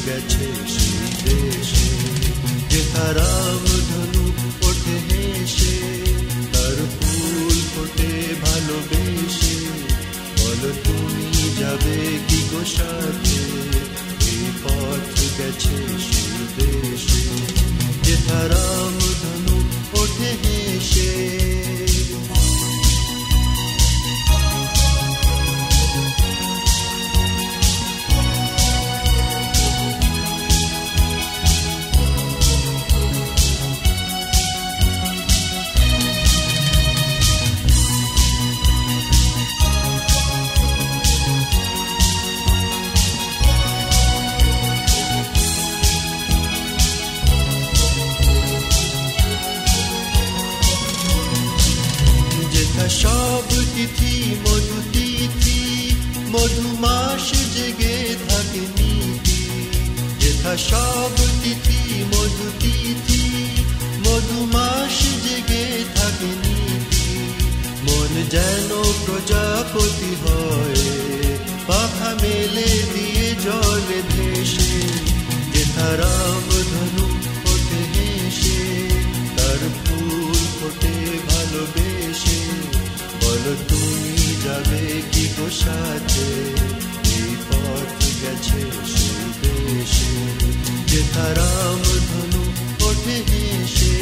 গেছে সেই দেশে, যেথা রামধনু ওঠে হেসে, তার ফুল ফোটে ভালোবেসে। বলো তুমি যাবে কি গো সাথে, এই পথ গেছে সেই দেশে, যেথা রামধনু ওঠে হেসে। সব তিথি মধু তিথি, মধুমাস জেগে থাকে নীতি, যেথা সব তিথি মধু তিথি, মধুমাস জেগে থাকে নীতি। মন যেন প্রজাপতি হয়, পাখা মেলে দিয়ে জলে ভেসে, যেথা রামধনু ওঠে হেসে, তার ফুল ফোটে ভালোবেসে। বলো তুমি যাবে কি গো সাথে, এই পথ গেছে সেই দেশে, যেথা রামধনু ওঠে হেসে।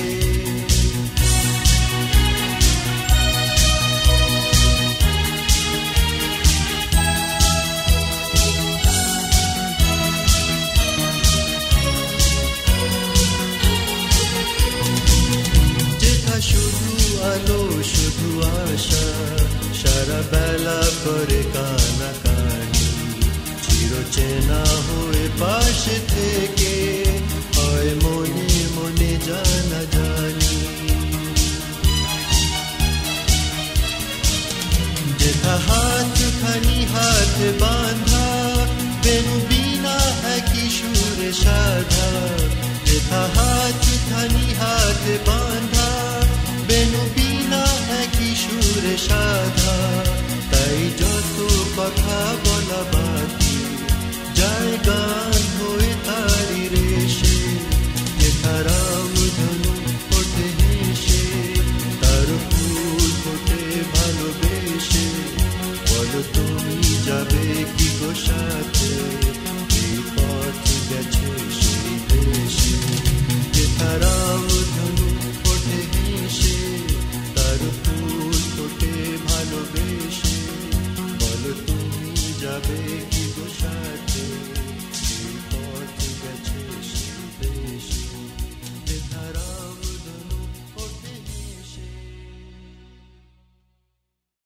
যেথা শুধু আলো শুধু আশা, সারা বেলা করে কানাকানি, চিরচেনা হয়ে পাশে থেকে হয় মনে মনে জানা জানি। যেথা হাত খানি হাত বাঁধা, বেনু বিনা একই সুরে সাধা, যেথা